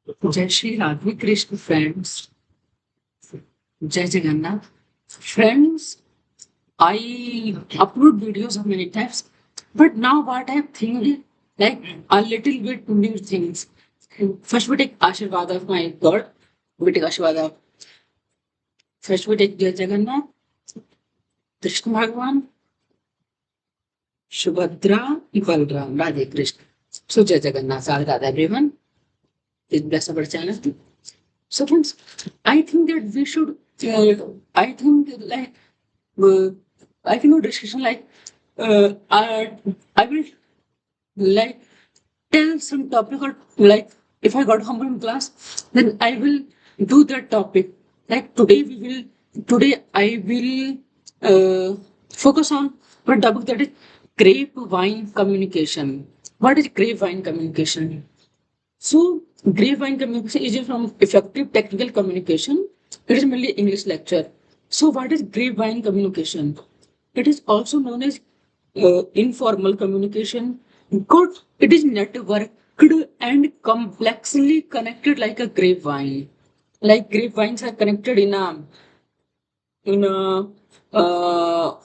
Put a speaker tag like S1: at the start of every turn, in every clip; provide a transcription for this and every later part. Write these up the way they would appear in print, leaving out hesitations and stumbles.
S1: Jai Shri Radhe Krishna friends. Jai Jagannath. Friends, I upload videos of many times, but now what I'm thinking, like a little bit new things. First we take Ashirwad of my God. We take Ashirwad of, first we take Jai Jagannath, Krishna Bhagwan, Subhadra, Balram, Radhe Krishna. So Jai Jagannath, Radha everyone. Please bless our channel. So friends, I think that we should, I think like, uh, I think a discussion like, I will like tell some topic or like if I got humble in class, then I will do that topic. Like today I will focus on one topic that is grapevine communication. What is grapevine communication? So, grapevine communication is from effective technical communication. It is mainly English lecture. So, what is grapevine communication? It is also known as informal communication because it is networked and complexly connected like a grapevine. Like grapevines are connected in a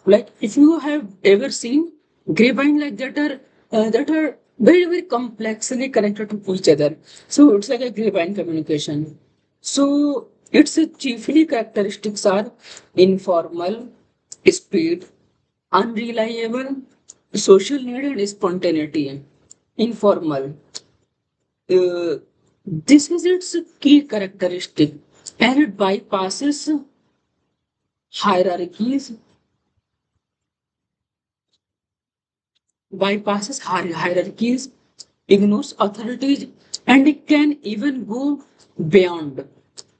S1: like if you have ever seen grapevine like that are very complexly connected to each other, so it's like a grapevine communication. So its chiefly characteristics are informal, speed, unreliable, social need and spontaneity. Informal, uh, this is its key characteristic, and it bypasses hierarchies, hierarchies, ignores authorities, and it can even go beyond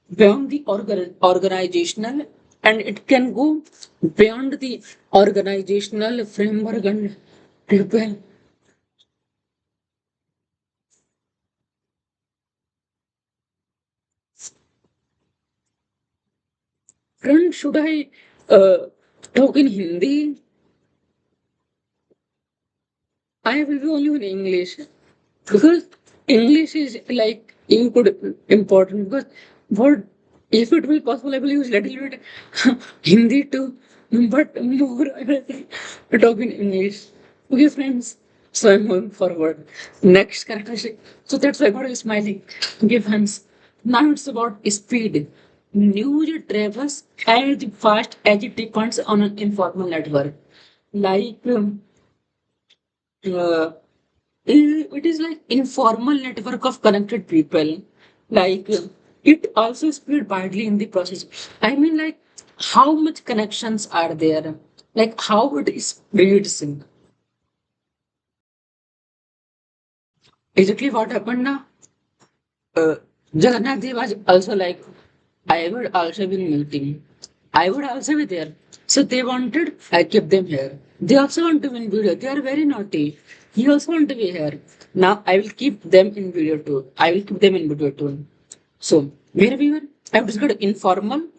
S1: the organizational, and it can go beyond the organizational framework and well, friend, should I talk in Hindi? I will be only in English because English is like important because what if it will possible I will use little bit Hindi too, but more I will talk in English. Okay, friends. So I'm moving forward. Next characteristic. So that's why God is smiling. Okay, friends. Now it's about speed. News travels as fast as it depends on an informal network. Like uh, it is like informal network of connected people. Like it also spread widely in the process. I mean, like how much connections are there, like how it spreads. Exactly what happened now. uh, Jagannath Dev was also like, I would also be in meeting. I would also be there. So they wanted, I kept them here. They also want to be in video. They are very naughty. He also want to be here. Now I will keep them in video too. I will keep them in video too. So where we were, I was got informal,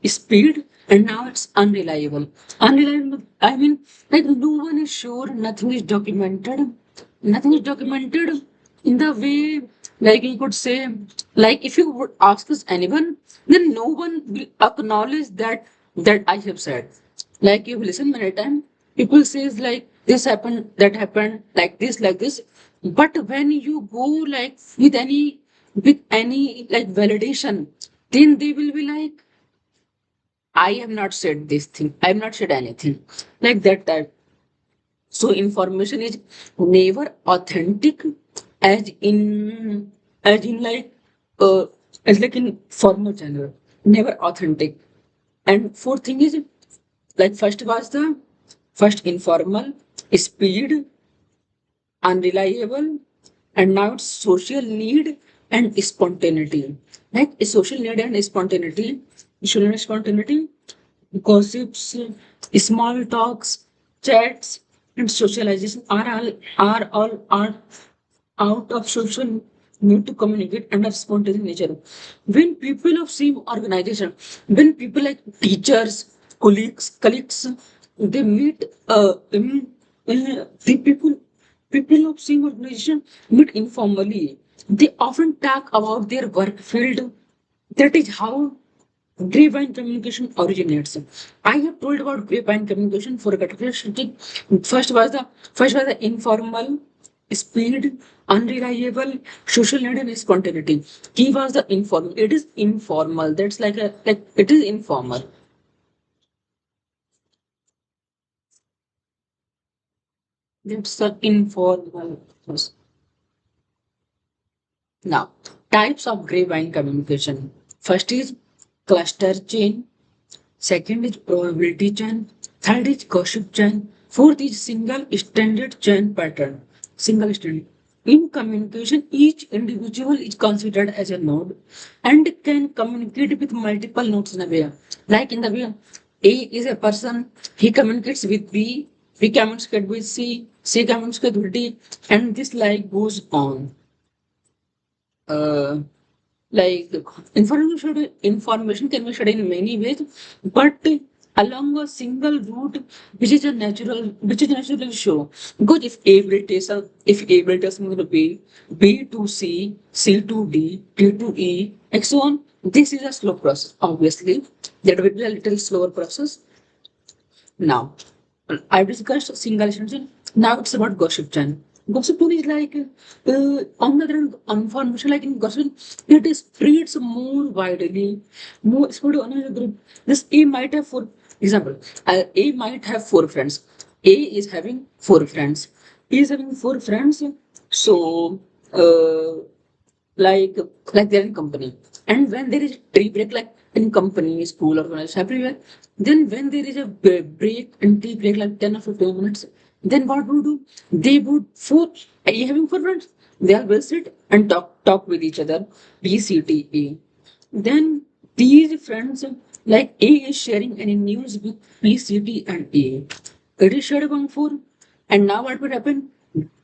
S1: speed, and now it's unreliable. Unreliable. I mean, like no one is sure. Nothing is documented. Nothing is documented in the way, like you could say, like if you would ask us anyone, then no one will acknowledge that I have said. Like you listen many times, people says like this happened, that happened, like this. But when you go like with any like validation, then they will be like, I have not said this thing, I have not said anything. Like that type. So information is never authentic as in like uh, as like in formal channel. Never authentic. And fourth thing is like first was the first informal, speed, unreliable, and now it's social need and spontaneity. Like a social need and spontaneity, social need spontaneity, gossips, small talks, chats, and socialization are out of social need to communicate and of spontaneous nature. When people of same organization, when people like teachers, colleagues, they meet the people of same organization meet informally. they often talk about their work field. That is how grapevine communication originates. I have told about grapevine communication for a characteristic. First was the informal, speed, unreliable, social need and spontaneity. Key was the informal. It is informal. That's like it is informal. That's the informal. Now, types of grapevine communication. First is cluster chain. Second is probability chain. Third is gossip chain. Fourth is single standard chain pattern. Single standard. In communication, each individual is considered as a node and can communicate with multiple nodes in a way. Like in the way, A is a person, he communicates with B, B communicates with C, C communicates with D, and this like goes on. Uh, like information can be shared in many ways, but along a single route, which is naturally show. Because if A will tell something to B, B to C, C to D, D to E, and so on. This is a slow process. Obviously, that will be a little slower process. Now, I've discussed single sentence. Now it's about gossip chain. Gossip chain is like, on the other hand, information like in gossip, it spreads more widely, more spread on another group. This A might have four, example, A might have four friends. A is having four friends. A is having four friends. So, uh, like like they're in company, and when there is tea break, like in company, school, organization, everywhere, then when there is a break and tea break like 10 or 15 minutes, then what would do, they would for having four friends, they all will sit and talk with each other, bcte. Then these friends, like A is sharing any news with bct and A, it is shared among four. And now what would happen,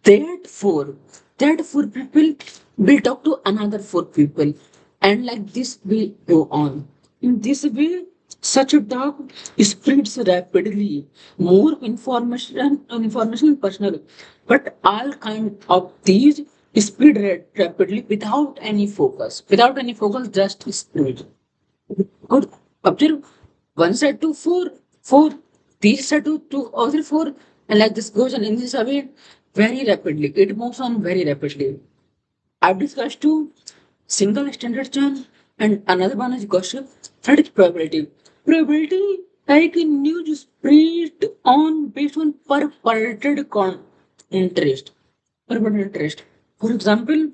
S1: that four, that four people will talk to another four people, and like this will go on. In this way, such a talk spreads rapidly. More information personal, but all kind of these spread rapidly without any focus. Without any focus, just spread. Good. Observe one side to four, four, these side to other four, and like this goes on in this way very rapidly. It moves on very rapidly. I've discussed two single standard chain, and another one is gossip. Third is probability. Probability like in news spread on based on purported interest. Purported interest. For example,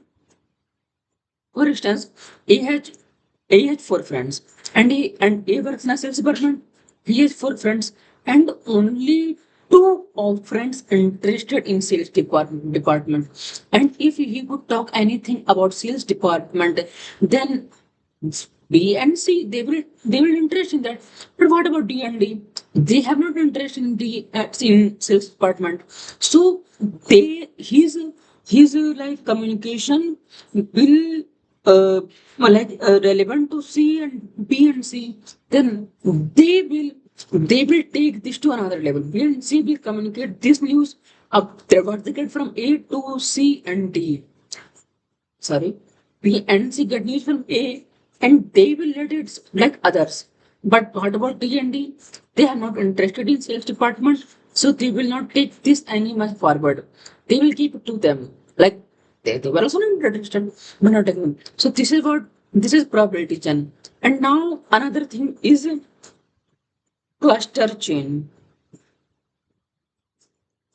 S1: for instance, A has A has four friends, and A works in a sales department. He has four friends, and only two of friends interested in sales department. And if he could talk anything about sales department, then B and C they will interest in that. But what about D and D? They have not interest in the in sales department. So they his like communication will relevant to C and B and C. Then they will take this to another level. B and C will communicate this news up there what they get from A to C and D. Sorry, B and C get news from A, and they will let it like others. But what about D and D? They are not interested in sales department, so they will not take this any much forward. They will keep it to them. Like they were also not interested, but not taking. So this is probability chain. And now another thing is cluster chain.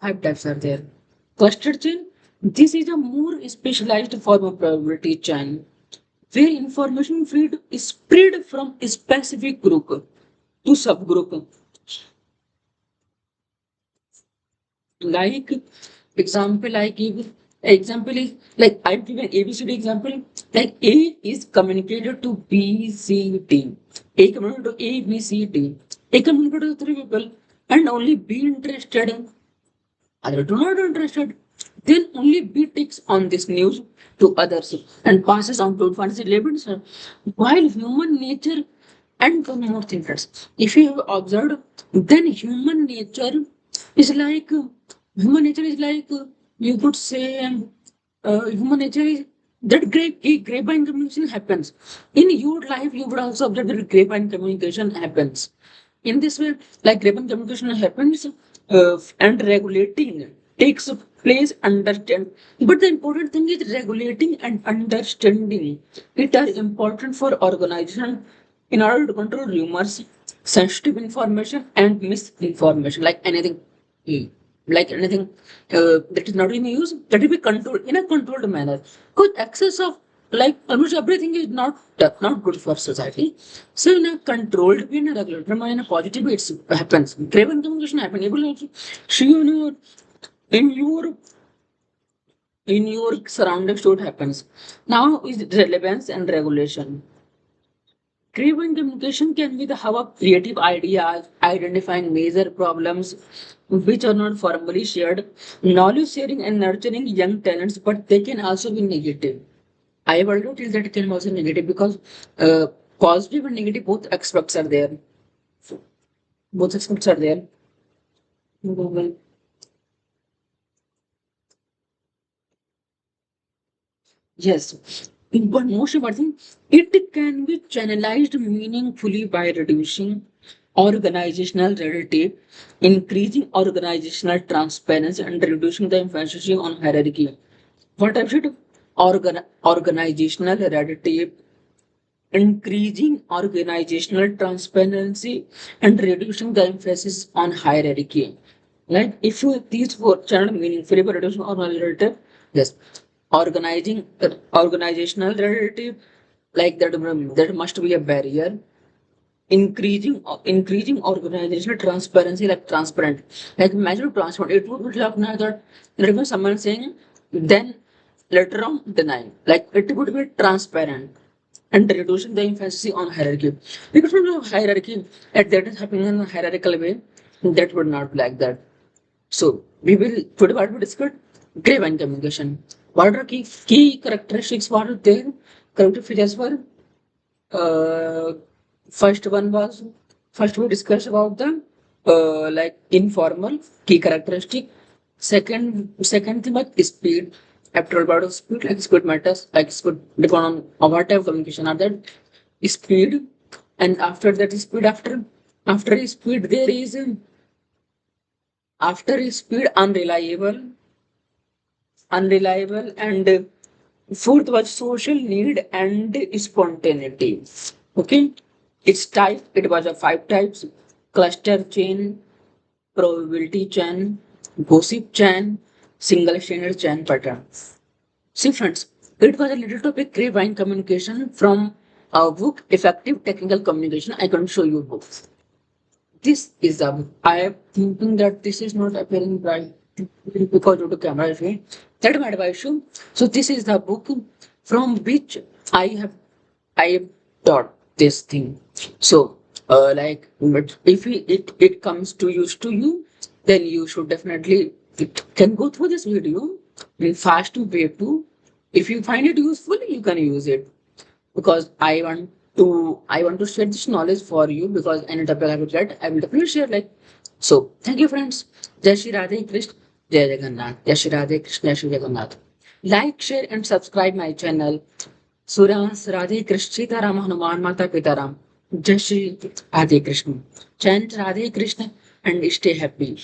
S1: Five types are there. Cluster chain. This is a more specialized form of probability chain where information feed is spread from a specific group to subgroup. Like example, I give example is like I've given ABCD example. Like A is communicated to B, C, D. A communicated to A, B, C, D. A communicated to three people, and only B interested. Other do not interested. Then only B takes on this news to others and passes on to advanced labels. While human nature and one more thing, friends, if you have observed, then is like you could say human nature is that grapevine communication happens in your life. You would also observe that grapevine communication happens in this way. Like grapevine communication happens, and regulating takes place. Understand, but the important thing is regulating and understanding it are important for organization in order to control rumors, sensitive information, and misinformation. Like anything that is not in use, that will be controlled in a controlled manner. Because excess of like almost everything is not good for society. So in a controlled way, in a regulated manner, in a positive way, it happens. Craven communication happen. You will also see in your in your surroundings what happens. Now is relevance and regulation. Creative communication can be the hub of creative ideas, identifying major problems which are not formally shared, knowledge sharing and nurturing young talents, but they can also be negative. I have already told that it can also be negative because uh, positive and negative both aspects are there. Both aspects are there. Yes, but most important thing, it can be channelized meaningfully by reducing organizational red tape, increasing organizational transparency, and reducing the emphasis on hierarchy. What I should organizational red tape, increasing organizational transparency, and reducing the emphasis on hierarchy. Like if you these four channel meaningfully by reducing organizational, yes, organizing organizational relative, like that must be a barrier. Increasing organizational transparency, like transparent, like imagine transparent. It would be like now that there was someone saying, then later on denying. Like it would be transparent and reducing the emphasis on hierarchy. Because from the hierarchy, at that is happening in a hierarchical way, that would not be like that. So we will today what we discuss grapevine communication. What are key characteristics? What are there? Character features were uh, first one was first we discussed about the like informal key characteristic. Second thing was speed. After about of speed, like speed matters, like speed depend on what type of communication are that speed, and after that speed after speed there is after speed unreliable, and fourth was social need and spontaneity. Okay, its type, it was a five types: cluster chain, probability chain, gossip chain, single standard chain pattern. See friends, it was a little topic grapevine communication from a book Effective Technical Communication. I can show you books. This is a. I am thinking that this is not appearing right because due to camera issue. That my advice you. So this is the book from which I have taught this thing. So like but if it comes to use to you, then you should definitely it can go through this video in fast way too. If you find it useful, you can use it because I want to share this knowledge for you because any topic I will get, I will definitely share. Like so, thank you, friends. Jai Shri Radhe Krishna, Jai Jagannath. Jai Shri Radhe Krishna, Jai Shri Jagannath. Like, share, and subscribe my channel. Surans Radhe Krishna, Sita Rama Hanuman Mata Pita Ram. Jai Shri Radhe Krishna. Chant Radhe Krishna and stay happy.